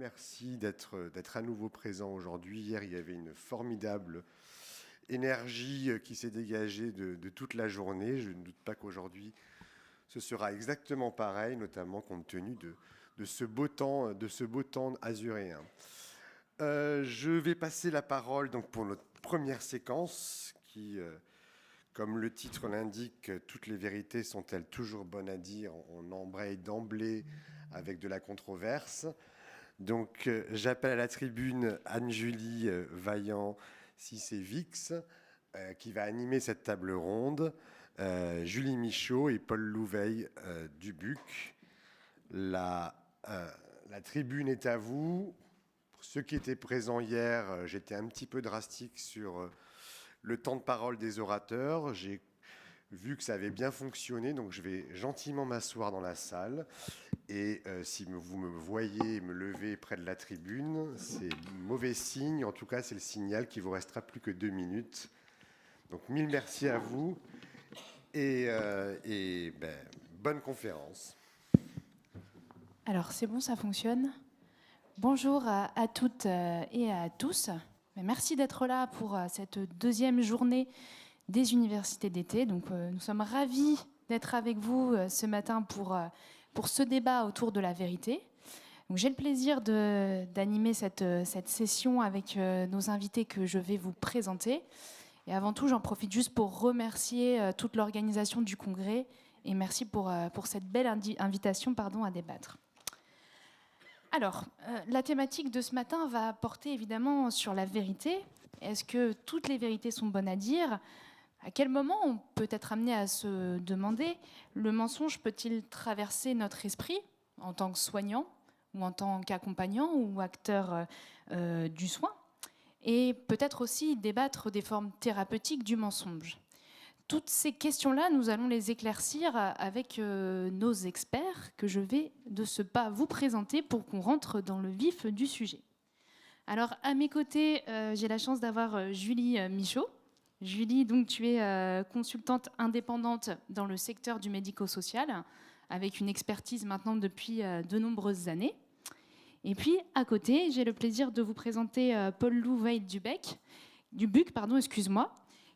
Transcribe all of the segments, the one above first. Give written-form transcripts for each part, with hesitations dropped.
merci d'être à nouveau présent aujourd'hui. Hier, il y avait une formidable énergie qui s'est dégagée de toute la journée. Je ne doute pas qu'aujourd'hui, ce sera exactement pareil, notamment compte tenu de ce beau temps azuréen. Je vais passer la parole donc, pour notre première séquence qui, comme le titre l'indique, toutes les vérités sont-elles toujours bonnes à dire? On embraye d'emblée avec de la controverse. Donc, j'appelle à la tribune Anne-Julie Vaillant-Cicévix, qui va animer cette table ronde, Julie Michaud et Paul Louveil du BUC. La tribune est à vous. Pour ceux qui étaient présents hier, j'étais un petit peu drastique sur le temps de parole des orateurs. J'ai vu que ça avait bien fonctionné, donc je vais gentiment m'asseoir dans la salle. Et si vous me voyez me lever près de la tribune, c'est mauvais signe. En tout cas, c'est le signal qu'il vous restera plus que 2 minutes. Donc, mille merci à vous et bonne conférence. Alors, c'est bon, ça fonctionne. Bonjour à toutes et à tous. Merci d'être là pour cette deuxième journée des universités d'été. Donc, nous sommes ravis d'être avec vous ce matin pour ce débat autour de la vérité. J'ai le plaisir d'animer cette session avec nos invités que je vais vous présenter. Et avant tout, j'en profite juste pour remercier toute l'organisation du congrès et merci pour cette belle invitation à débattre. Alors, la thématique de ce matin va porter évidemment sur la vérité. Est-ce que toutes les vérités sont bonnes à dire ? À quel moment on peut être amené à se demander, le mensonge peut-il traverser notre esprit en tant que soignant ou en tant qu'accompagnant ou acteur du soin ? Et peut-être aussi débattre des formes thérapeutiques du mensonge. Toutes ces questions-là, nous allons les éclaircir avec nos experts que je vais de ce pas vous présenter pour qu'on rentre dans le vif du sujet. Alors, à mes côtés, j'ai la chance d'avoir Julie Michaud. Julie, donc, tu es consultante indépendante dans le secteur du médico-social, avec une expertise maintenant depuis de nombreuses années. Et puis, à côté, j'ai le plaisir de vous présenter Paul Louveil du BUC,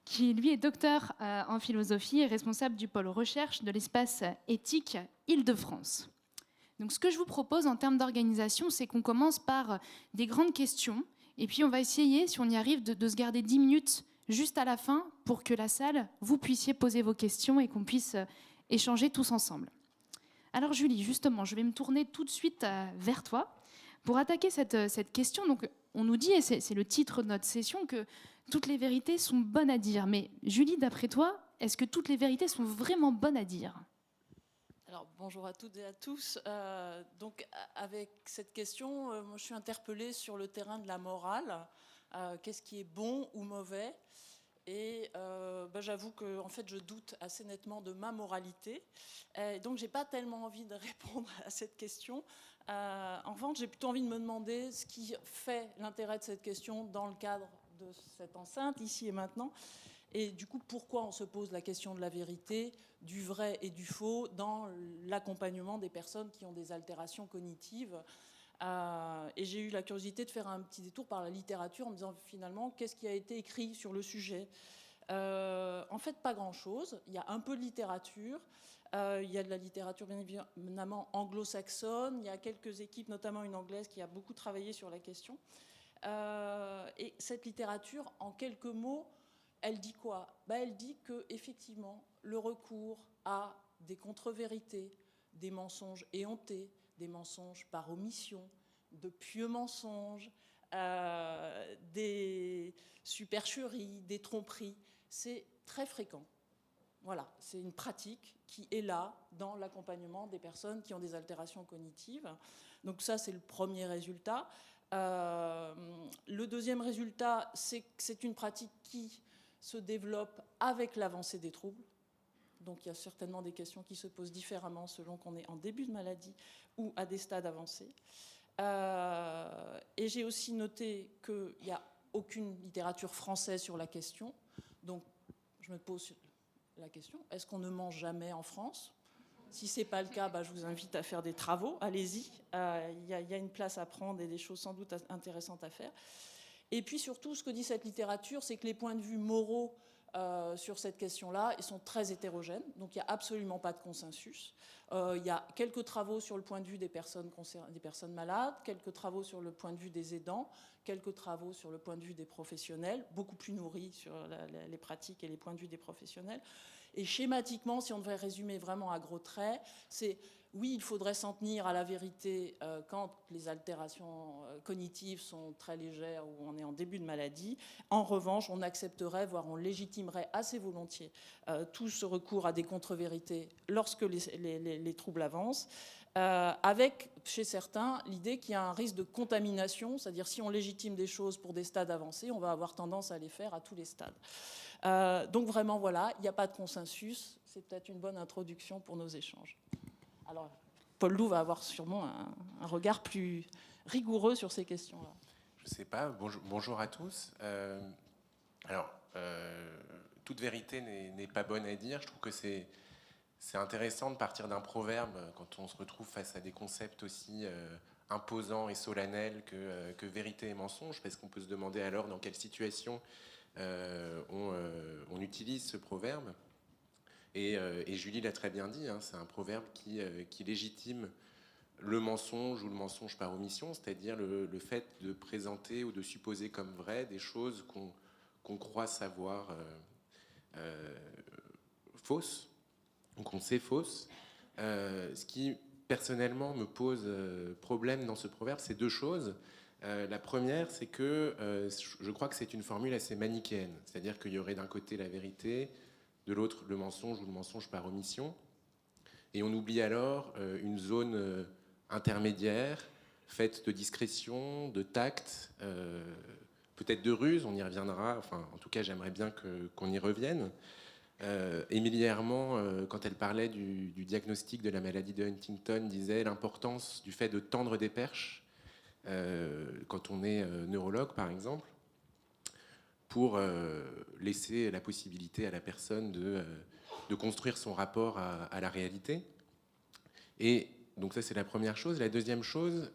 qui lui est docteur en philosophie et responsable du pôle recherche de l'espace éthique Île-de-France. Donc ce que je vous propose en termes d'organisation, c'est qu'on commence par des grandes questions, et puis on va essayer, si on y arrive, de se garder 10 minutes juste à la fin pour que la salle, vous puissiez poser vos questions et qu'on puisse échanger tous ensemble. Alors Julie, justement, je vais me tourner tout de suite vers toi pour attaquer cette question. Donc on nous dit, et c'est le titre de notre session, que toutes les vérités sont bonnes à dire. Mais Julie, d'après toi, est-ce que toutes les vérités sont vraiment bonnes à dire ? Alors, bonjour à toutes et à tous. Donc, avec cette question, moi, je suis interpellée sur le terrain de la morale. Qu'est-ce qui est bon ou mauvais ? Et j'avoue que en fait, je doute assez nettement de ma moralité. Donc, je n'ai pas tellement envie de répondre à cette question. En revanche, j'ai plutôt envie de me demander ce qui fait l'intérêt de cette question dans le cadre de cette enceinte, ici et maintenant. Et du coup, pourquoi on se pose la question de la vérité, du vrai et du faux dans l'accompagnement des personnes qui ont des altérations cognitives. Et j'ai eu la curiosité de faire un petit détour par la littérature en me disant finalement, qu'est-ce qui a été écrit sur le sujet ? En fait, pas grand-chose. Il y a un peu de littérature. Il y a de la littérature bien évidemment anglo-saxonne. Il y a quelques équipes, notamment une anglaise, qui a beaucoup travaillé sur la question. Et cette littérature, en quelques mots, elle dit quoi ? Elle dit qu'effectivement, le recours à des contre-vérités, des mensonges éhontés, des mensonges par omission, de pieux mensonges, des supercheries, des tromperies, c'est très fréquent. Voilà, c'est une pratique qui est là dans l'accompagnement des personnes qui ont des altérations cognitives. Donc ça, c'est le premier résultat. Le deuxième résultat, c'est que c'est une pratique qui se développe avec l'avancée des troubles. Donc il y a certainement des questions qui se posent différemment selon qu'on est en début de maladie ou à des stades avancés. Et j'ai aussi noté qu'il n'y a aucune littérature française sur la question. Donc je me pose la question, est-ce qu'on ne mange jamais en France ? Si ce n'est pas le cas, je vous invite à faire des travaux, allez-y. Il y a une place à prendre et des choses sans doute intéressantes à faire. Et puis surtout, ce que dit cette littérature, c'est que les points de vue moraux sur cette question-là, ils sont très hétérogènes, donc il n'y a absolument pas de consensus. Il y a quelques travaux sur le point de vue des personnes malades, quelques travaux sur le point de vue des aidants, quelques travaux sur le point de vue des professionnels, beaucoup plus nourris sur les pratiques et les points de vue des professionnels. Et schématiquement, si on devrait résumer vraiment à gros traits, c'est oui, il faudrait s'en tenir à la vérité quand les altérations cognitives sont très légères ou on est en début de maladie. En revanche, on accepterait, voire on légitimerait assez volontiers tout ce recours à des contre-vérités lorsque les troubles avancent, avec, chez certains, l'idée qu'il y a un risque de contamination, c'est-à-dire si on légitime des choses pour des stades avancés, on va avoir tendance à les faire à tous les stades. Donc vraiment, voilà, il n'y a pas de consensus. C'est peut-être une bonne introduction pour nos échanges. Alors, Paul Loup va avoir sûrement un regard plus rigoureux sur ces questions-là. Je ne sais pas. Bonjour à tous. Toute vérité n'est pas bonne à dire. Je trouve que c'est intéressant de partir d'un proverbe quand on se retrouve face à des concepts aussi imposants et solennels que vérité et mensonge, parce qu'on peut se demander alors dans quelle situation on utilise ce proverbe. Et Julie l'a très bien dit, hein, c'est un proverbe qui légitime le mensonge ou le mensonge par omission, c'est-à-dire le fait de présenter ou de supposer comme vrai des choses qu'on croit savoir fausses, ou qu'on sait fausses. Ce qui, personnellement, me pose problème dans ce proverbe, c'est deux choses. La première, c'est que je crois que c'est une formule assez manichéenne, c'est-à-dire qu'il y aurait d'un côté la vérité, de l'autre le mensonge ou le mensonge par omission, et on oublie alors une zone intermédiaire faite de discrétion, de tact, peut-être de ruse, on y reviendra, enfin en tout cas j'aimerais bien qu'on y revienne. Émilie Herrmann, quand elle parlait du diagnostic de la maladie de Huntington, disait l'importance du fait de tendre des perches quand on est neurologue par exemple, pour laisser la possibilité à la personne de construire son rapport à la réalité. Et donc ça, c'est la première chose. La deuxième chose,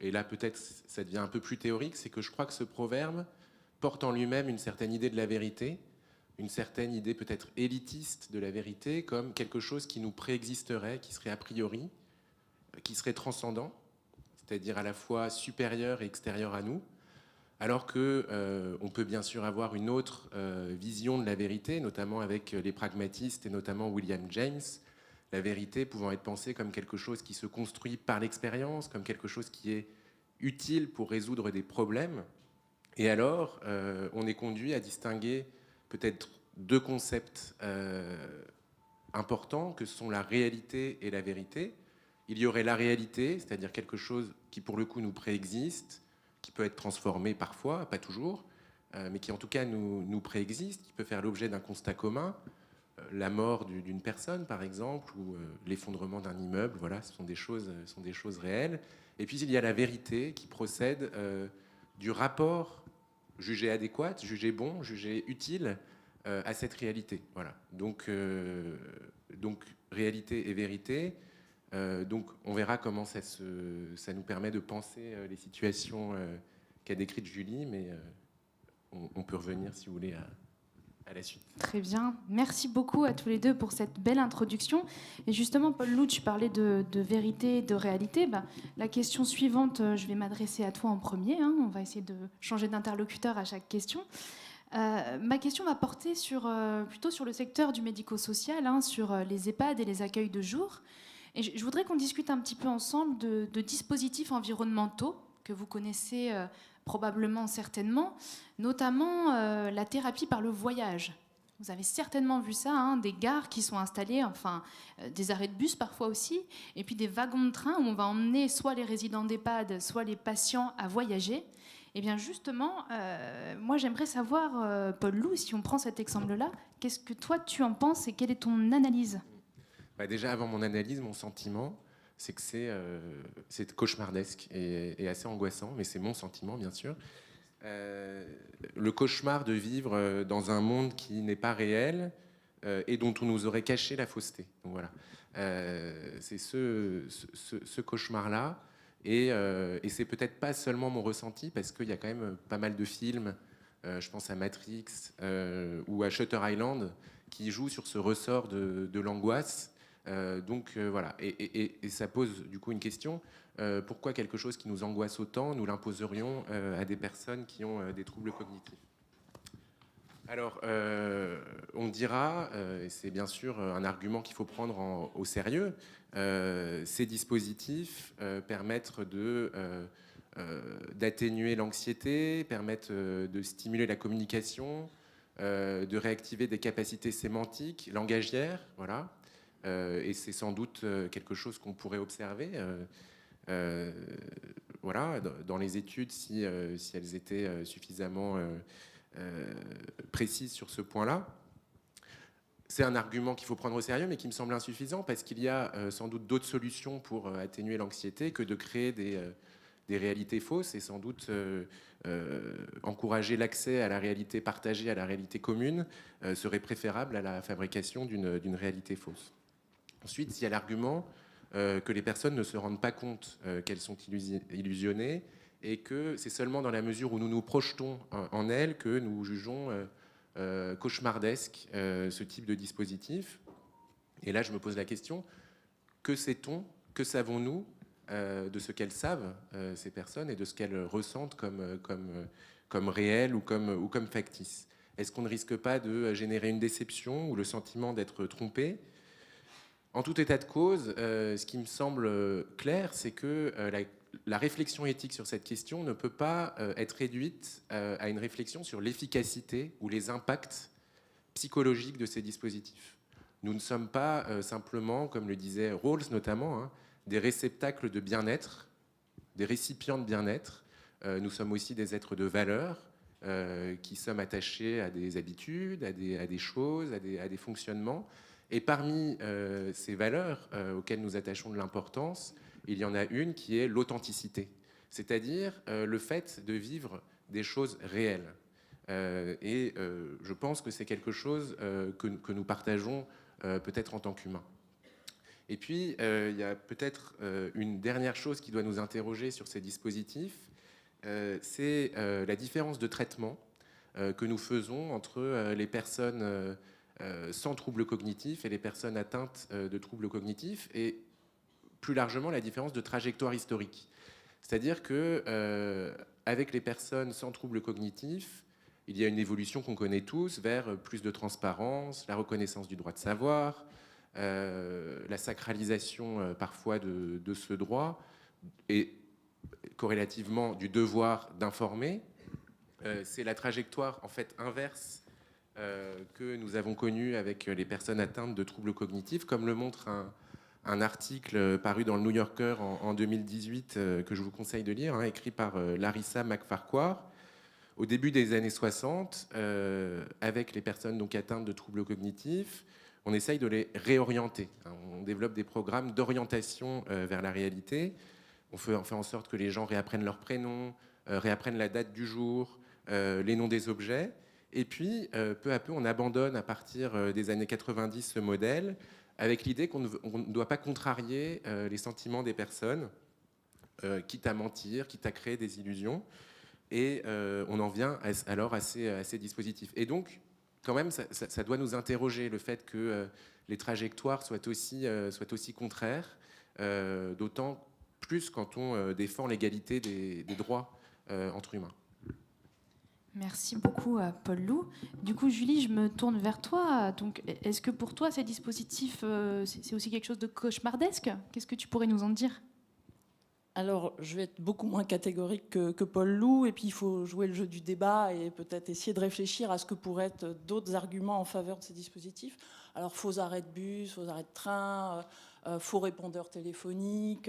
et là peut-être ça devient un peu plus théorique, c'est que je crois que ce proverbe porte en lui-même une certaine idée de la vérité, une certaine idée peut-être élitiste de la vérité, comme quelque chose qui nous préexisterait, qui serait a priori, qui serait transcendant, c'est-à-dire à la fois supérieur et extérieur à nous, alors qu'on peut bien sûr avoir une autre vision de la vérité, notamment avec les pragmatistes et notamment William James, la vérité pouvant être pensée comme quelque chose qui se construit par l'expérience, comme quelque chose qui est utile pour résoudre des problèmes. Et alors, on est conduit à distinguer peut-être deux concepts importants, que sont la réalité et la vérité. Il y aurait la réalité, c'est-à-dire quelque chose qui pour le coup nous préexiste, qui peut être transformé parfois, pas toujours, mais qui en tout cas nous préexiste, qui peut faire l'objet d'un constat commun, la mort d'une personne par exemple, ou l'effondrement d'un immeuble, voilà, ce sont des choses réelles. Et puis il y a la vérité qui procède du rapport jugé adéquat, jugé bon, jugé utile à cette réalité. Voilà. Donc réalité et vérité. Donc on verra comment ça nous permet de penser les situations qu'a décrites Julie, mais on peut revenir, si vous voulez, à la suite. Très bien. Merci beaucoup à tous les deux pour cette belle introduction. Et justement, Paul Loup, tu parlais de vérité, de réalité. La question suivante, je vais m'adresser à toi en premier. On va essayer de changer d'interlocuteur à chaque question. Ma question va porter plutôt sur le secteur du médico-social, sur les EHPAD et les accueils de jour. Et je voudrais qu'on discute un petit peu ensemble de dispositifs environnementaux que vous connaissez probablement, certainement, notamment la thérapie par le voyage. Vous avez certainement vu ça, des gares qui sont installées, des arrêts de bus parfois aussi, et puis des wagons de train où on va emmener soit les résidents d'EHPAD, soit les patients à voyager. Eh bien justement, moi j'aimerais savoir, Paul Loup, si on prend cet exemple-là, qu'est-ce que toi tu en penses et quelle est ton analyse ? Déjà, avant mon analyse, mon sentiment, c'est que c'est cauchemardesque et assez angoissant, mais c'est mon sentiment, bien sûr. Le cauchemar de vivre dans un monde qui n'est pas réel, et dont on nous aurait caché la fausseté. Donc voilà, c'est ce cauchemar-là. Et c'est peut-être pas seulement mon ressenti, parce qu'il y a quand même pas mal de films, je pense à Matrix ou à Shutter Island, qui jouent sur ce ressort de l'angoisse. Voilà, et ça pose du coup une question. Pourquoi quelque chose qui nous angoisse autant, nous l'imposerions à des personnes qui ont des troubles cognitifs? Alors, on dira, et c'est bien sûr un argument qu'il faut prendre au sérieux, ces dispositifs permettent d'atténuer l'anxiété, permettent de stimuler la communication, de réactiver des capacités sémantiques, langagières, voilà. Et c'est sans doute quelque chose qu'on pourrait observer. Voilà, dans les études, si elles étaient suffisamment précises sur ce point-là. C'est un argument qu'il faut prendre au sérieux, mais qui me semble insuffisant, parce qu'il y a sans doute d'autres solutions pour atténuer l'anxiété que de créer des réalités fausses, et sans doute encourager l'accès à la réalité partagée, à la réalité commune, serait préférable à la fabrication d'une réalité fausse. Ensuite, il y a l'argument que les personnes ne se rendent pas compte qu'elles sont illusionnées, et que c'est seulement dans la mesure où nous nous projetons en elles que nous jugeons cauchemardesque ce type de dispositif. Et là, je me pose la question, que sait-on, que savons-nous de ce qu'elles savent, ces personnes, et de ce qu'elles ressentent comme réel ou comme factice? Est-ce qu'on ne risque pas de générer une déception ou le sentiment d'être trompé? En tout état de cause, ce qui me semble clair, c'est que la réflexion éthique sur cette question ne peut pas être réduite à une réflexion sur l'efficacité ou les impacts psychologiques de ces dispositifs. Nous ne sommes pas simplement, comme le disait Rawls notamment, hein, des réceptacles de bien-être, des récipients de bien-être. Nous sommes aussi des êtres de valeur qui sommes attachés à des habitudes, à des choses, à des fonctionnements. Et parmi ces valeurs auxquelles nous attachons de l'importance, il y en a une qui est l'authenticité, c'est-à-dire le fait de vivre des choses réelles. Je pense que c'est quelque chose que nous partageons peut-être en tant qu'humains. Et puis, il y a peut-être une dernière chose qui doit nous interroger sur ces dispositifs, c'est la différence de traitement que nous faisons entre les personnes sans troubles cognitifs et les personnes atteintes de troubles cognitifs, et plus largement la différence de trajectoire historique. C'est-à-dire que avec les personnes sans troubles cognitifs, il y a une évolution qu'on connaît tous vers plus de transparence, la reconnaissance du droit de savoir, la sacralisation parfois de ce droit, et corrélativement du devoir d'informer. C'est la trajectoire en fait inverse que nous avons connu avec les personnes atteintes de troubles cognitifs, comme le montre un article paru dans le New Yorker en 2018 que je vous conseille de lire, hein, écrit par Larissa MacFarquhar. Au début des années 60, avec les personnes donc atteintes de troubles cognitifs, on essaye de les réorienter. On développe des programmes d'orientation vers la réalité. On fait en sorte que les gens réapprennent leur prénom, réapprennent la date du jour, les noms des objets. Et puis, peu à peu, on abandonne à partir des années 90 ce modèle, avec l'idée qu'on ne doit pas contrarier les sentiments des personnes, quitte à mentir, quitte à créer des illusions. Et on en vient alors à ces dispositifs. Et donc, quand même, ça doit nous interroger, le fait que les trajectoires soient aussi contraires, d'autant plus quand on défend l'égalité des droits entre humains. Merci beaucoup, Paul Loup. Du coup, Julie, je me tourne vers toi. Donc, est-ce que pour toi, ces dispositifs, c'est aussi quelque chose de cauchemardesque? Qu'est-ce que tu pourrais nous en dire? Alors, je vais être beaucoup moins catégorique que Paul Loup, et puis il faut jouer le jeu du débat et peut-être essayer de réfléchir à ce que pourraient être d'autres arguments en faveur de ces dispositifs. Alors, faux arrêts de bus, faux arrêts de train, faux répondeurs téléphoniques,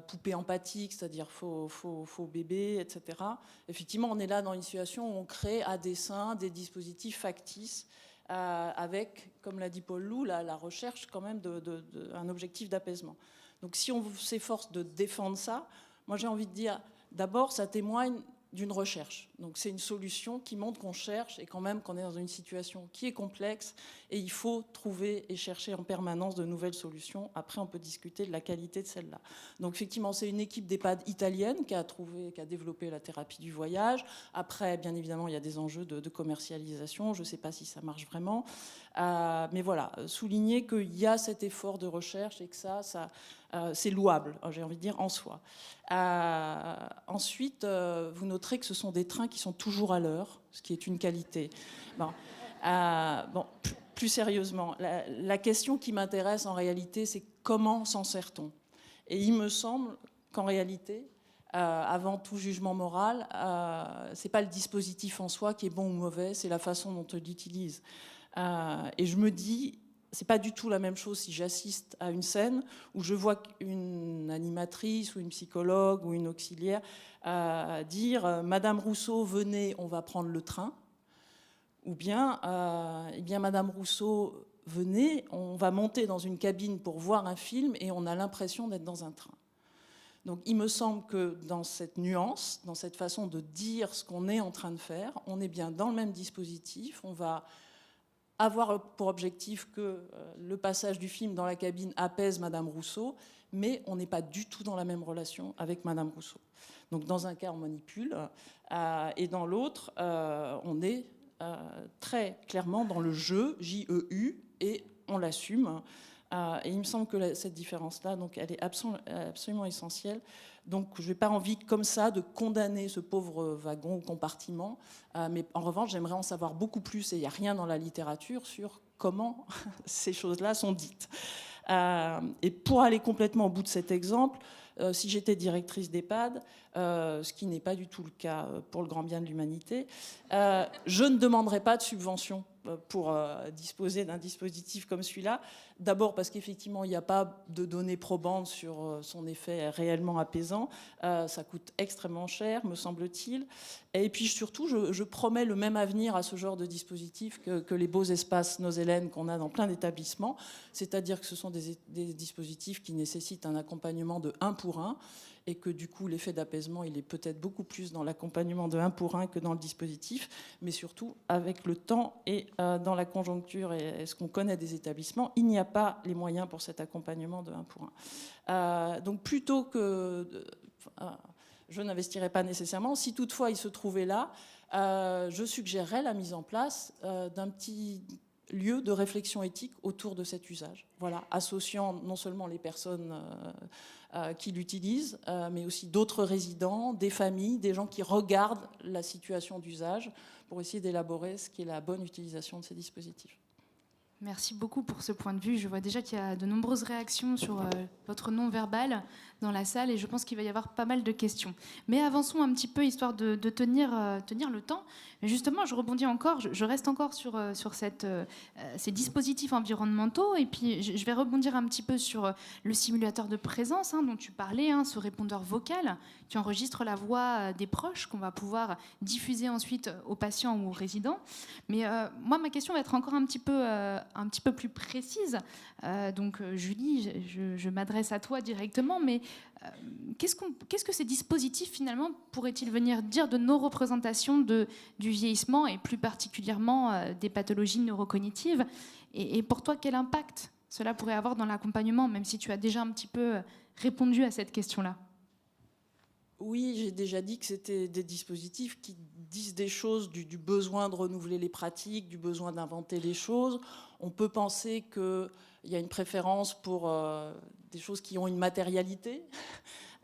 poupées empathiques, c'est-à-dire faux bébés, etc. Effectivement, on est là dans une situation où on crée à dessein des dispositifs factices avec, comme l'a dit Paul Loup, la recherche quand même d'un objectif d'apaisement. Donc si on s'efforce de défendre ça, moi j'ai envie de dire, d'abord ça témoigne d'une recherche. Donc c'est une solution qui montre qu'on cherche et quand même qu'on est dans une situation qui est complexe et il faut trouver et chercher en permanence de nouvelles solutions. Après, on peut discuter de la qualité de celle-là. Donc effectivement, c'est une équipe d'EHPAD italienne qui a développé la thérapie du voyage. Après, bien évidemment, il y a des enjeux de commercialisation. Je ne sais pas si ça marche vraiment. Mais voilà, souligner qu'il y a cet effort de recherche et que ça c'est louable, j'ai envie de dire, en soi. Ensuite, vous noterez que ce sont des trains qui sont toujours à l'heure, ce qui est une qualité. Bon, plus sérieusement, la question qui m'intéresse en réalité, c'est comment s'en sert-on? Et il me semble qu'en réalité, avant tout jugement moral, c'est pas le dispositif en soi qui est bon ou mauvais, c'est la façon dont on l'utilise. Et je me dis, c'est pas du tout la même chose si j'assiste à une scène où je vois une animatrice ou une psychologue ou une auxiliaire dire Madame Rousseau, venez, on va prendre le train, ou bien, eh bien Madame Rousseau, venez, on va monter dans une cabine pour voir un film et on a l'impression d'être dans un train. Donc il me semble que dans cette nuance, dans cette façon de dire ce qu'on est en train de faire, on est bien dans le même dispositif, on va avoir pour objectif que le passage du film dans la cabine apaise Madame Rousseau, mais on n'est pas du tout dans la même relation avec Madame Rousseau. Donc dans un cas, on manipule, et dans l'autre, on est très clairement dans le jeu, J-E-U, et on l'assume. Et il me semble que cette différence-là, donc, elle est absolument essentielle. Donc je n'ai pas envie comme ça de condamner ce pauvre wagon ou compartiment, mais en revanche j'aimerais en savoir beaucoup plus, et il n'y a rien dans la littérature sur comment ces choses-là sont dites. Et pour aller complètement au bout de cet exemple, si j'étais directrice d'EHPAD, ce qui n'est pas du tout le cas pour le grand bien de l'humanité, je ne demanderais pas de subvention pour disposer d'un dispositif comme celui-là. D'abord parce qu'effectivement, il n'y a pas de données probantes sur son effet réellement apaisant. Ça coûte extrêmement cher, me semble-t-il. Et puis surtout, je promets le même avenir à ce genre de dispositif que les beaux espaces Nos-Hélènes qu'on a dans plein d'établissements. C'est-à-dire que ce sont des dispositifs qui nécessitent un accompagnement de 1 pour 1. Et que du coup, l'effet d'apaisement, il est peut-être beaucoup plus dans l'accompagnement de 1 pour 1 que dans le dispositif, mais surtout, avec le temps et dans la conjoncture et ce qu'on connaît des établissements, il n'y a pas les moyens pour cet accompagnement de 1 pour 1. Donc plutôt que... je n'investirais pas nécessairement. Si toutefois il se trouvait là, je suggérerais la mise en place d'un petit lieu de réflexion éthique autour de cet usage. Voilà, associant non seulement les personnes qui l'utilisent, mais aussi d'autres résidents, des familles, des gens qui regardent la situation d'usage pour essayer d'élaborer ce qui est la bonne utilisation de ces dispositifs. Merci beaucoup pour ce point de vue. Je vois déjà qu'il y a de nombreuses réactions sur votre non-verbal dans la salle et je pense qu'il va y avoir pas mal de questions. Mais avançons un petit peu, histoire de tenir le temps. Mais justement, je rebondis encore, je reste encore sur ces dispositifs environnementaux et puis je vais rebondir un petit peu sur le simulateur de présence dont tu parlais, ce répondeur vocal qui enregistre la voix des proches qu'on va pouvoir diffuser ensuite aux patients ou aux résidents. Mais moi, ma question va être encore un petit peu plus précise. Donc, Julie, je m'adresse à toi directement, mais qu'est-ce que ces dispositifs, finalement, pourraient-ils venir dire de nos représentations du vieillissement et plus particulièrement des pathologies neurocognitives et pour toi, quel impact cela pourrait avoir dans l'accompagnement, même si tu as déjà un petit peu répondu à cette question-là? Oui, j'ai déjà dit que c'était des dispositifs qui disent des choses du besoin de renouveler les pratiques, du besoin d'inventer les choses. On peut penser qu'il y a une préférence pour des choses qui ont une matérialité.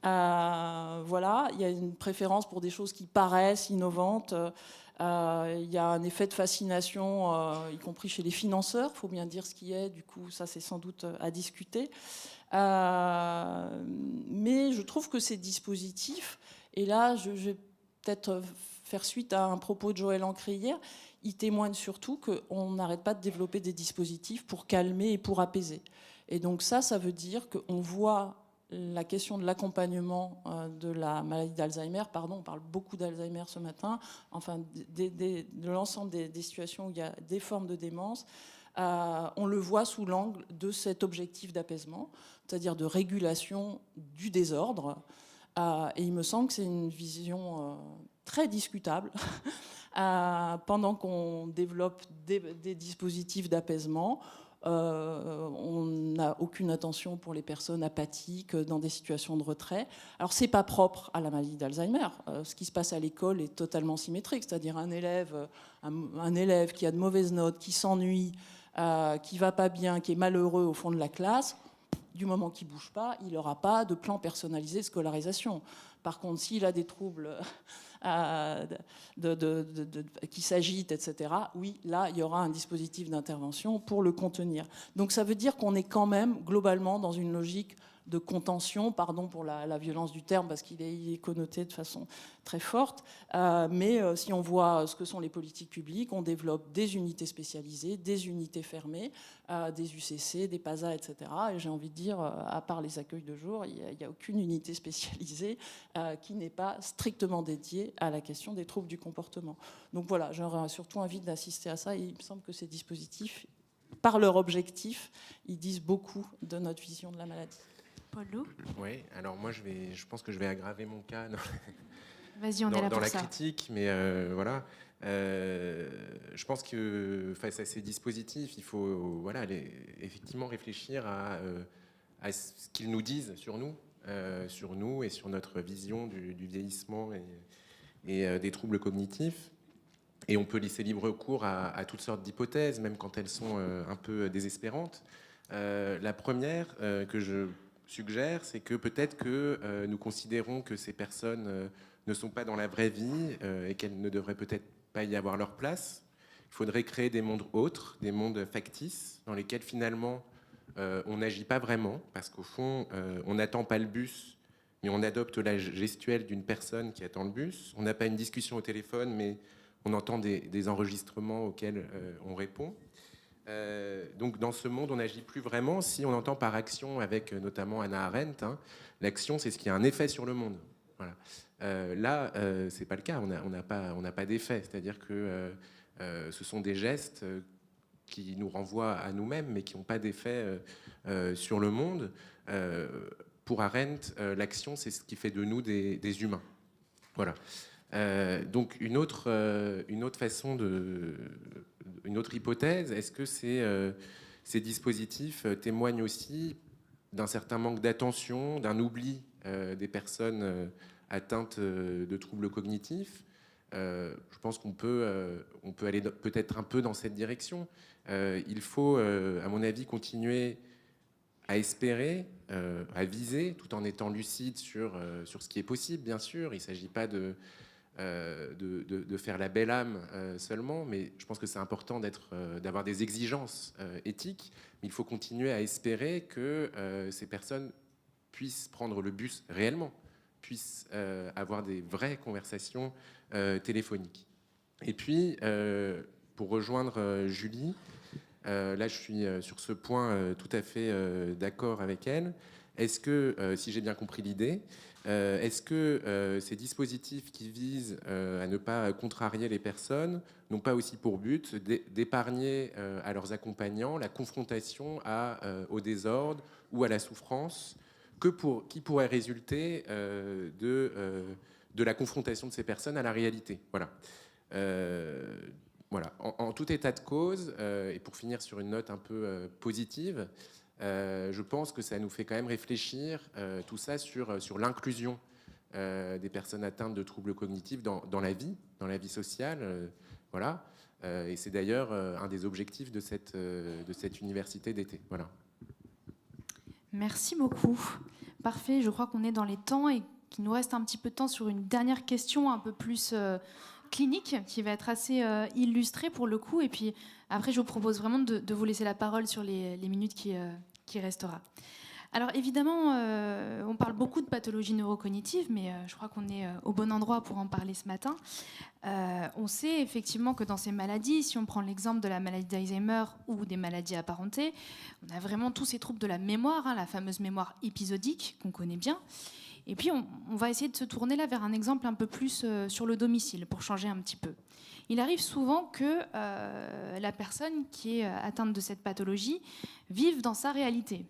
Voilà, il y a une préférence pour des choses qui paraissent innovantes. Il y a un effet de fascination, y compris chez les financeurs, il faut bien dire ce qui est. Du coup, ça, c'est sans doute à discuter. Mais je trouve que ces dispositifs, et là je vais peut-être faire suite à un propos de Joël Ancré hier, ils témoignent surtout qu'on n'arrête pas de développer des dispositifs pour calmer et pour apaiser. Et donc ça veut dire qu'on voit la question de l'accompagnement de la maladie d'Alzheimer, on parle beaucoup d'Alzheimer ce matin, enfin de l'ensemble des situations où il y a des formes de démence, on le voit sous l'angle de cet objectif d'apaisement, c'est-à-dire de régulation du désordre. Et il me semble que c'est une vision très discutable pendant qu'on développe des dispositifs d'apaisement. On n'a aucune attention pour les personnes apathiques dans des situations de retrait. Alors, ce n'est pas propre à la maladie d'Alzheimer. Ce qui se passe à l'école est totalement symétrique, c'est-à-dire un élève qui a de mauvaises notes, qui s'ennuie, qui ne va pas bien, qui est malheureux au fond de la classe, du moment qu'il ne bouge pas, il n'aura pas de plan personnalisé de scolarisation. Par contre, s'il a des troubles qui s'agitent, etc., oui, là, il y aura un dispositif d'intervention pour le contenir. Donc ça veut dire qu'on est quand même globalement dans une logique de contention, pardon pour la violence du terme, parce qu'il est connoté de façon très forte, mais si on voit ce que sont les politiques publiques, on développe des unités spécialisées, des unités fermées, des UCC, des PASA, etc. Et j'ai envie de dire, à part les accueils de jour, il n'y a aucune unité spécialisée qui n'est pas strictement dédiée à la question des troubles du comportement. Donc voilà, j'aurais surtout envie d'assister à ça, et il me semble que ces dispositifs, par leur objectif, ils disent beaucoup de notre vision de la maladie. Paul-Loup ? Oui, alors moi je pense que je vais aggraver mon cas Vas-y, on est là pour dans la ça. critique, mais voilà. Je pense que face à ces dispositifs, il faut effectivement réfléchir à ce qu'ils nous disent sur nous et sur notre vision du vieillissement et des troubles cognitifs. Et on peut laisser libre cours à toutes sortes d'hypothèses, même quand elles sont un peu désespérantes. La première que je suggère, c'est que peut-être que nous considérons que ces personnes ne sont pas dans la vraie vie et qu'elles ne devraient peut-être pas y avoir leur place. Il faudrait créer des mondes autres, des mondes factices, dans lesquels finalement on n'agit pas vraiment, parce qu'au fond, on n'attend pas le bus, mais on adopte la gestuelle d'une personne qui attend le bus. On n'a pas une discussion au téléphone, mais on entend des enregistrements auxquels on répond. Donc dans ce monde, on n'agit plus vraiment. Si on entend par action, avec notamment Hannah Arendt, l'action, c'est ce qui a un effet sur le monde. Voilà. Là, c'est pas le cas. On n'a pas d'effet. C'est-à-dire que ce sont des gestes qui nous renvoient à nous-mêmes, mais qui n'ont pas d'effet sur le monde. Pour Arendt, l'action, c'est ce qui fait de nous des humains. Voilà. Donc une autre façon une autre hypothèse, est-ce que ces dispositifs témoignent aussi d'un certain manque d'attention, d'un oubli des personnes atteintes de troubles cognitifs? Je pense qu'on peut aller peut-être un peu dans cette direction. Il faut, à mon avis, continuer à espérer, à viser, tout en étant lucide sur ce qui est possible, bien sûr. Il ne s'agit pas de faire la belle âme seulement, mais je pense que c'est important d'avoir des exigences éthiques. Mais il faut continuer à espérer que ces personnes puissent prendre le bus réellement, puissent avoir des vraies conversations téléphoniques. Et puis, pour rejoindre Julie, là je suis sur ce point tout à fait d'accord avec elle. Est-ce que, si j'ai bien compris l'idée, est-ce que ces dispositifs qui visent à ne pas contrarier les personnes n'ont pas aussi pour but d'épargner à leurs accompagnants la confrontation au désordre ou à la souffrance qui pourrait résulter de la confrontation de ces personnes à la réalité? Voilà. Voilà. En tout état de cause, et pour finir sur une note un peu positive, je pense que ça nous fait quand même réfléchir tout ça sur l'inclusion des personnes atteintes de troubles cognitifs dans la vie sociale. Voilà. Et c'est d'ailleurs un des objectifs de cette université d'été. Voilà. Merci beaucoup. Parfait, je crois qu'on est dans les temps et qu'il nous reste un petit peu de temps sur une dernière question un peu plus clinique qui va être assez illustrée pour le coup. Et puis après, je vous propose vraiment de vous laisser la parole sur les minutes qui restera. Alors évidemment, on parle beaucoup de pathologies neurocognitives, mais je crois qu'on est au bon endroit pour en parler ce matin. On sait effectivement que dans ces maladies, si on prend l'exemple de la maladie d'Alzheimer ou des maladies apparentées, on a vraiment tous ces troubles de la mémoire, la fameuse mémoire épisodique qu'on connaît bien. Et puis on va essayer de se tourner là vers un exemple un peu plus sur le domicile pour changer un petit peu. Il arrive souvent que la personne qui est atteinte de cette pathologie vive dans sa réalité.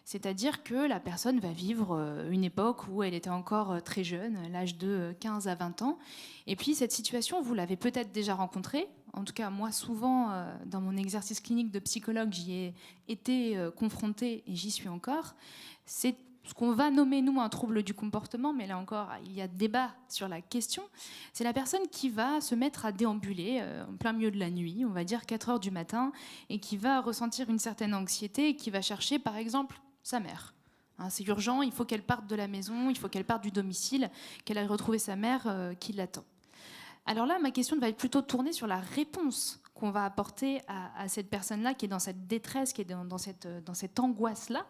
C'est-à-dire que la personne va vivre une époque où elle était encore très jeune, l'âge de 15 à 20 ans. Et puis cette situation, vous l'avez peut-être déjà rencontrée. En tout cas, moi, souvent, dans mon exercice clinique de psychologue, j'y ai été confrontée et j'y suis encore. C'est ce qu'on va nommer, nous, un trouble du comportement, mais là encore, il y a débat sur la question. C'est la personne qui va se mettre à déambuler en plein milieu de la nuit, on va dire 4 heures du matin, et qui va ressentir une certaine anxiété et qui va chercher, par exemple, sa mère. Hein, c'est urgent, il faut qu'elle parte de la maison, il faut qu'elle parte du domicile, qu'elle aille retrouver sa mère qui l'attend. Alors là, ma question va être plutôt tournée sur la réponse qu'on va apporter à cette personne-là qui est dans cette détresse, qui est dans cette angoisse-là.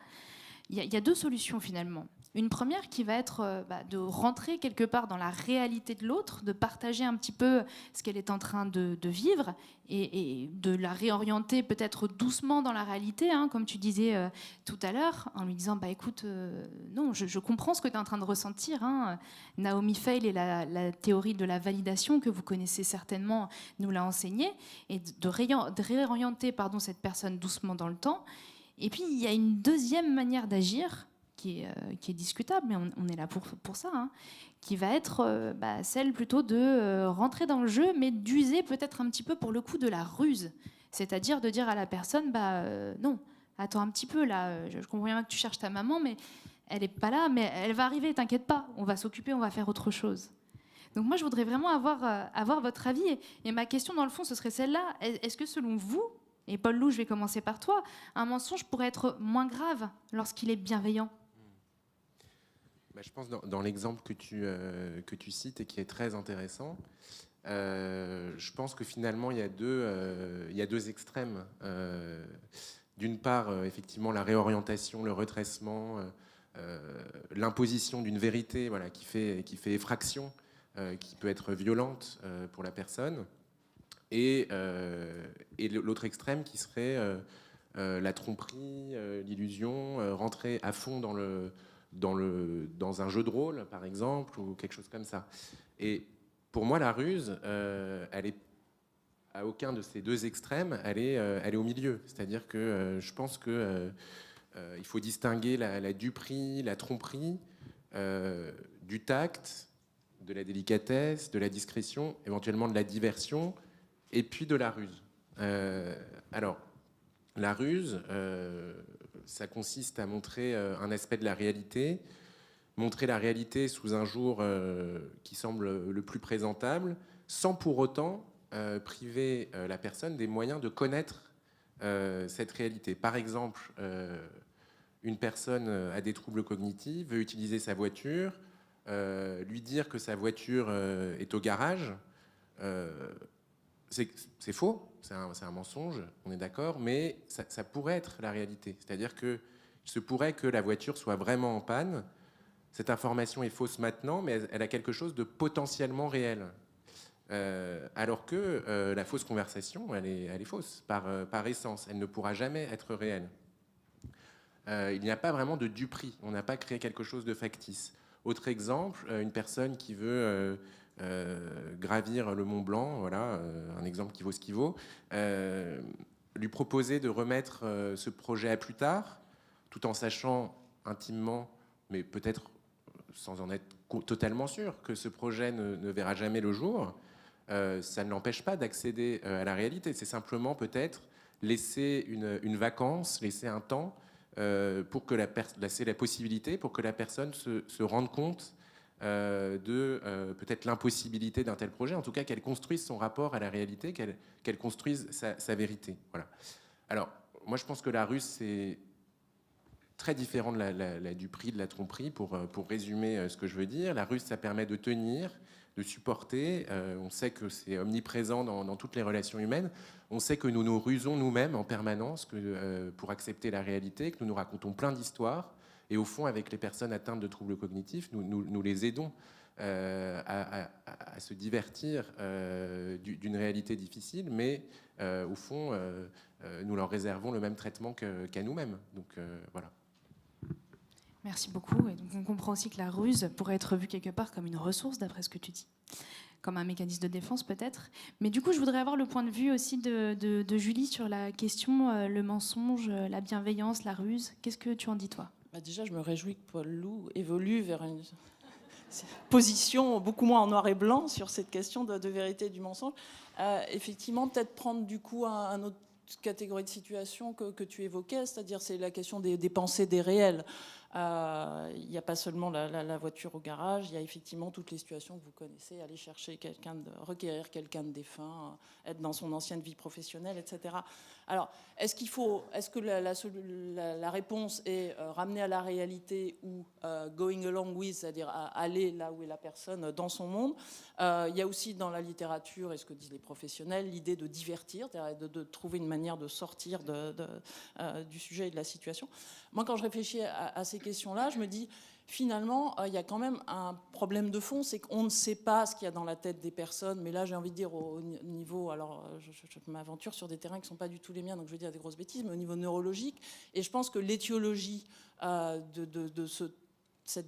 Il y a deux solutions finalement. Une première qui va être de rentrer quelque part dans la réalité de l'autre, de partager un petit peu ce qu'elle est en train de vivre et de la réorienter peut-être doucement dans la réalité, hein, comme tu disais tout à l'heure, en lui disant écoute, non, je comprends ce que tu es en train de ressentir. Hein. Naomi Feil et la théorie de la validation que vous connaissez certainement nous l'a enseigné, et de réorienter cette personne doucement dans le temps. Et puis il y a une deuxième manière d'agir qui est discutable, mais on est là pour ça, hein, qui va être celle plutôt de rentrer dans le jeu, mais d'user peut-être un petit peu pour le coup de la ruse. C'est-à-dire de dire à la personne, non, attends un petit peu, là, je comprends bien que tu cherches ta maman, mais elle n'est pas là, mais elle va arriver, t'inquiète pas, on va s'occuper, on va faire autre chose. Donc moi, je voudrais vraiment avoir votre avis. Et ma question, dans le fond, ce serait celle-là. Est-ce que selon vous, et Paul Loup, je vais commencer par toi, un mensonge pourrait être moins grave lorsqu'il est bienveillant ? Je pense dans l'exemple que tu cites et qui est très intéressant, je pense que finalement il y a deux extrêmes. D'une part, effectivement, la réorientation, le redressement, l'imposition d'une vérité, voilà, qui fait effraction, qui peut être violente pour la personne, et l'autre extrême qui serait la tromperie, l'illusion, rentrer à fond dans un jeu de rôle, par exemple, ou quelque chose comme ça. Et pour moi, la ruse, elle est à aucun de ces deux extrêmes, elle est au milieu. C'est-à-dire que je pense que il faut distinguer la duperie, la tromperie, du tact, de la délicatesse, de la discrétion, éventuellement de la diversion, et puis de la ruse. Alors, la ruse, ça consiste à montrer un aspect de la réalité, montrer la réalité sous un jour qui semble le plus présentable, sans pour autant priver la personne des moyens de connaître cette réalité. Par exemple, une personne a des troubles cognitifs, veut utiliser sa voiture, lui dire que sa voiture est au garage, c'est faux, c'est un mensonge, on est d'accord, mais ça pourrait être la réalité. C'est-à-dire que se pourrait que la voiture soit vraiment en panne. Cette information est fausse maintenant, mais elle a quelque chose de potentiellement réel. Alors que la fausse conversation, elle est fausse par essence. Elle ne pourra jamais être réelle. Il n'y a pas vraiment de duperie. On n'a pas créé quelque chose de factice. Autre exemple, une personne qui veut gravir le Mont Blanc, voilà, un exemple qui vaut ce qu'il vaut, lui proposer de remettre ce projet à plus tard, tout en sachant intimement, mais peut-être sans en être totalement sûr, que ce projet ne verra jamais le jour, ça ne l'empêche pas d'accéder à la réalité. C'est simplement peut-être laisser une vacance, laisser un temps pour que laisser la possibilité pour que la personne se rende compte de peut-être l'impossibilité d'un tel projet, en tout cas qu'elle construise son rapport à la réalité, qu'elle construise sa vérité. Voilà. Alors, moi je pense que la ruse, c'est très différent de la duperie, de la tromperie, pour résumer ce que je veux dire. La ruse, ça permet de tenir, de supporter. On sait que c'est omniprésent dans toutes les relations humaines. On sait que nous nous rusons nous-mêmes en permanence pour accepter la réalité, que nous nous racontons plein d'histoires. Et au fond, avec les personnes atteintes de troubles cognitifs, nous les aidons à se divertir d'une réalité difficile, mais au fond, nous leur réservons le même traitement qu'à nous-mêmes. Donc voilà. Merci beaucoup. Et donc on comprend aussi que la ruse pourrait être vue quelque part comme une ressource, d'après ce que tu dis. comme un mécanisme de défense peut-être. Mais du coup, je voudrais avoir le point de vue aussi de Julie sur la question, le mensonge, la bienveillance, la ruse. Qu'est-ce que tu en dis, toi ? Déjà, je me réjouis que Paul Loup évolue vers une position beaucoup moins en noir et blanc sur cette question de vérité et du mensonge. Effectivement, peut-être prendre du coup un autre catégorie de situation que tu évoquais, c'est-à-dire c'est la question des pensées, des réels. Il n'y a pas seulement la voiture au garage, il y a effectivement toutes les situations que vous connaissez, aller chercher quelqu'un, requérir quelqu'un de défunt, être dans son ancienne vie professionnelle, etc. Alors, est-ce que la réponse est ramener à la réalité ou going along with, c'est-à-dire aller là où est la personne dans son monde? Il y a aussi dans la littérature, et ce que disent les professionnels, l'idée de divertir, de trouver une manière de sortir du sujet et de la situation. Moi, quand je réfléchis à ces questions-là, je me dis, finalement, il y a quand même un problème de fond, c'est qu'on ne sait pas ce qu'il y a dans la tête des personnes, mais là, j'ai envie de dire au niveau, alors je m'aventure sur des terrains qui ne sont pas du tout les miens, donc je vais dire des grosses bêtises, mais au niveau neurologique, et je pense que l'étiologie cette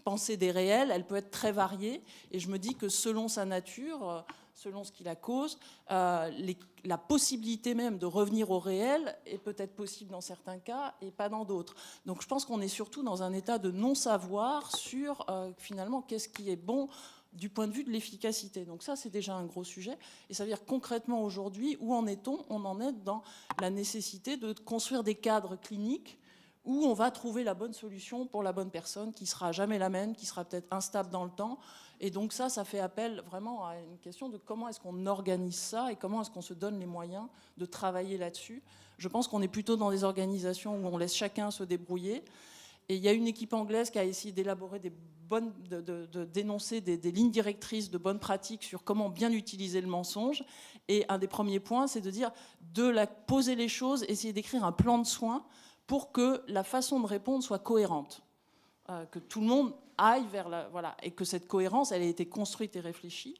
pensée des réels, elle peut être très variée, et je me dis que selon sa nature, selon ce qui la cause, la possibilité même de revenir au réel est peut-être possible dans certains cas et pas dans d'autres. Donc je pense qu'on est surtout dans un état de non-savoir sur finalement qu'est-ce qui est bon du point de vue de l'efficacité. Donc ça, c'est déjà un gros sujet. Et ça veut dire concrètement aujourd'hui, où en est-on ? On en est dans la nécessité de construire des cadres cliniques où on va trouver la bonne solution pour la bonne personne, qui sera jamais la même, qui sera peut-être instable dans le temps. Et donc ça fait appel vraiment à une question de comment est-ce qu'on organise ça et comment est-ce qu'on se donne les moyens de travailler là-dessus. Je pense qu'on est plutôt dans des organisations où on laisse chacun se débrouiller. Et il y a une équipe anglaise qui a essayé d'élaborer de dénoncer des lignes directrices de bonnes pratiques sur comment bien utiliser le mensonge. Et un des premiers points, c'est de dire, poser les choses, essayer d'écrire un plan de soins pour que la façon de répondre soit cohérente, que tout le monde aille vers voilà, et que cette cohérence, elle ait été construite et réfléchie,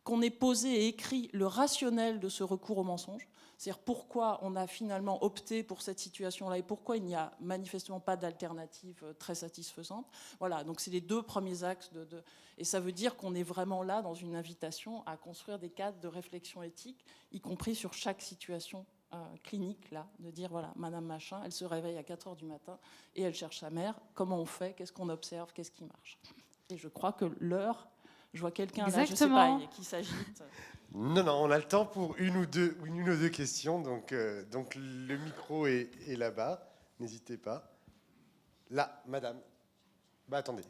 qu'on ait posé et écrit le rationnel de ce recours au mensonge, c'est-à-dire pourquoi on a finalement opté pour cette situation-là et pourquoi il n'y a manifestement pas d'alternative très satisfaisante. Voilà, donc c'est les deux premiers axes et ça veut dire qu'on est vraiment là dans une invitation à construire des cadres de réflexion éthique, y compris sur chaque situation clinique, là, de dire, voilà, Madame Machin, elle se réveille à 4h du matin et elle cherche sa mère. Comment on fait ? Qu'est-ce qu'on observe ? Qu'est-ce qui marche ? Et je crois que l'heure, je vois quelqu'un là, je sais pas, qui s'agite. Non, on a le temps pour une ou deux questions. Donc le micro est là-bas. N'hésitez pas. Là, Madame. Attendez.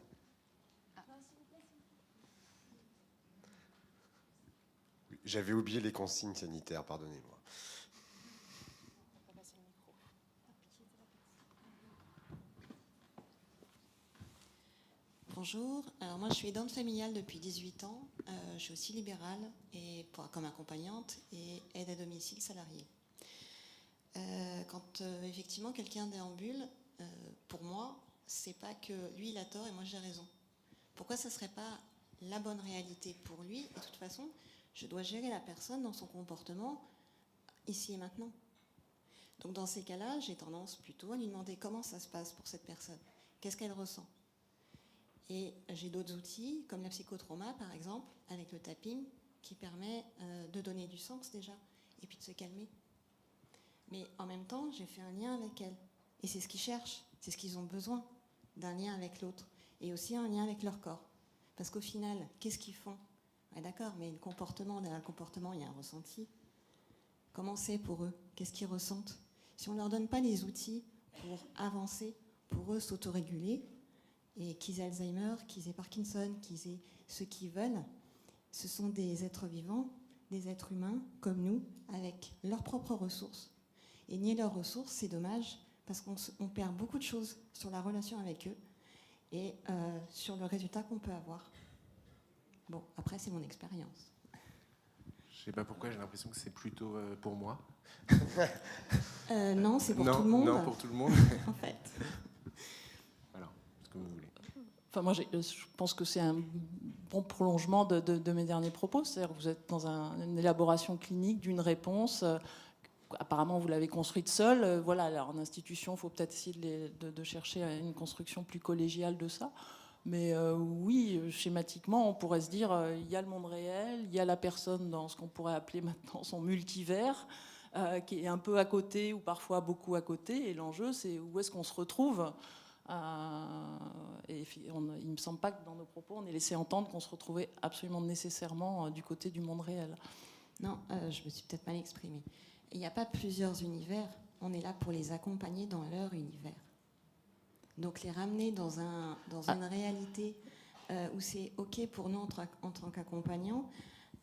J'avais oublié les consignes sanitaires, pardonnez-moi. Bonjour, alors moi je suis aidante familiale depuis 18 ans, je suis aussi libérale et comme accompagnante et aide à domicile salarié. Quand effectivement quelqu'un déambule, pour moi, c'est pas que lui il a tort et moi j'ai raison. Pourquoi ça serait pas la bonne réalité pour lui ? Et de toute façon, je dois gérer la personne dans son comportement ici et maintenant. Donc dans ces cas-là, j'ai tendance plutôt à lui demander comment ça se passe pour cette personne, qu'est-ce qu'elle ressent. Et j'ai d'autres outils, comme la psychotrauma, par exemple, avec le tapping, qui permet de donner du sens déjà, et puis de se calmer. Mais en même temps, j'ai fait un lien avec elle. Et c'est ce qu'ils cherchent, c'est ce qu'ils ont besoin, d'un lien avec l'autre. Et aussi un lien avec leur corps. Parce qu'au final, qu'est-ce qu'ils font ? D'accord, mais derrière le comportement, il y a un ressenti. Comment c'est pour eux ? Qu'est-ce qu'ils ressentent ? Si on ne leur donne pas les outils pour avancer, pour eux s'autoréguler, et qu'ils aient Alzheimer, qu'ils aient Parkinson, qu'ils aient ce qu'ils veulent, ce sont des êtres vivants, des êtres humains comme nous, avec leurs propres ressources. Et nier leurs ressources, c'est dommage, parce qu'on perd beaucoup de choses sur la relation avec eux et sur le résultat qu'on peut avoir. Bon, après, c'est mon expérience. Je ne sais pas pourquoi, j'ai l'impression que c'est plutôt pour moi. Non, c'est pour tout le monde. Non, pour tout le monde. En fait. Alors, ce que vous voulez. Enfin, moi, je pense que c'est un bon prolongement de mes derniers propos. C'est-à-dire que vous êtes dans une élaboration clinique d'une réponse. Apparemment, vous l'avez construite seule. Voilà, alors, en institution, il faut peut-être essayer de chercher une construction plus collégiale de ça. Mais oui, schématiquement, on pourrait se dire, il y a le monde réel, il y a la personne dans ce qu'on pourrait appeler maintenant son multivers, qui est un peu à côté ou parfois beaucoup à côté. Et l'enjeu, c'est où est-ce qu'on se retrouve. Et il ne me semble pas que dans nos propos, on ait laissé entendre qu'on se retrouvait absolument nécessairement du côté du monde réel. Non, je me suis peut-être mal exprimée. Il n'y a pas plusieurs univers. On est là pour les accompagner dans leur univers. Donc les ramener dans une réalité où c'est OK pour nous en tant qu'accompagnants.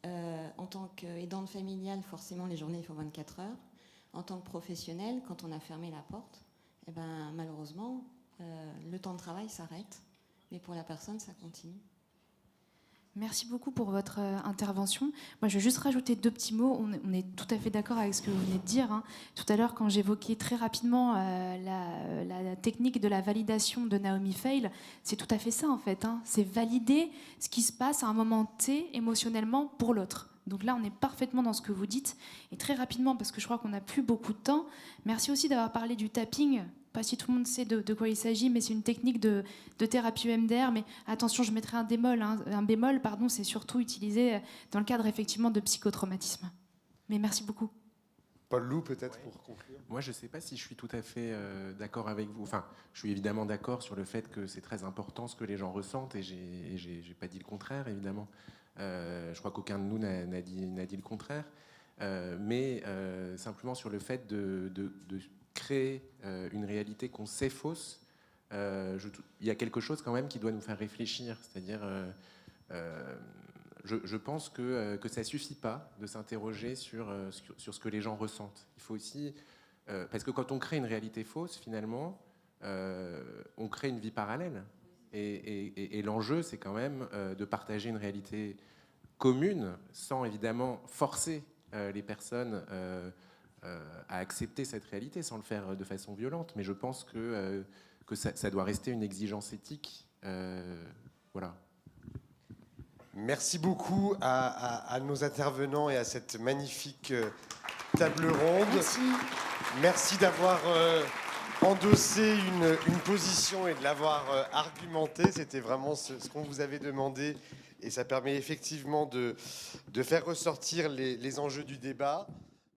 En tant qu'aidante familiale, forcément, les journées font 24 heures. En tant que professionnel, quand on a fermé la porte, eh ben, malheureusement, le temps de travail s'arrête. Mais pour la personne, ça continue. Merci beaucoup pour votre intervention. Moi, je vais juste rajouter 2 petits mots. On est tout à fait d'accord avec ce que vous venez de dire, hein. Tout à l'heure, quand j'évoquais très rapidement la technique de la validation de Naomi Feil, c'est tout à fait ça, en fait, hein. C'est valider ce qui se passe à un moment T émotionnellement pour l'autre. Donc là, on est parfaitement dans ce que vous dites. Et très rapidement, parce que je crois qu'on n'a plus beaucoup de temps, merci aussi d'avoir parlé du tapping. Pas si tout le monde sait de quoi il s'agit, mais c'est une technique de thérapie EMDR. Mais attention, je mettrai un bémol. Hein. Un bémol, pardon, c'est surtout utilisé dans le cadre effectivement de psychotraumatisme. Mais merci beaucoup. Paul Loup, peut-être, pour conclure. Moi, je ne sais pas si je suis tout à fait d'accord avec vous. Enfin, je suis évidemment d'accord sur le fait que c'est très important ce que les gens ressentent, et j'ai pas dit le contraire, évidemment. Je crois qu'aucun de nous n'a dit le contraire. Mais simplement sur le fait de créer une réalité qu'on sait fausse, il y a quelque chose quand même qui doit nous faire réfléchir. C'est-à-dire, je pense que ça suffit pas de s'interroger sur ce que les gens ressentent. Il faut aussi, parce que quand on crée une réalité fausse, finalement, on crée une vie parallèle. Et l'enjeu, c'est quand même de partager une réalité commune, sans évidemment forcer les personnes à accepter cette réalité, sans le faire de façon violente. Mais je pense que ça doit rester une exigence éthique. Voilà. Merci beaucoup à nos intervenants et à cette magnifique table ronde. Merci. Merci d'avoir endossé une position et de l'avoir argumenté. C'était vraiment ce qu'on vous avait demandé. Et ça permet effectivement de faire ressortir les enjeux du débat.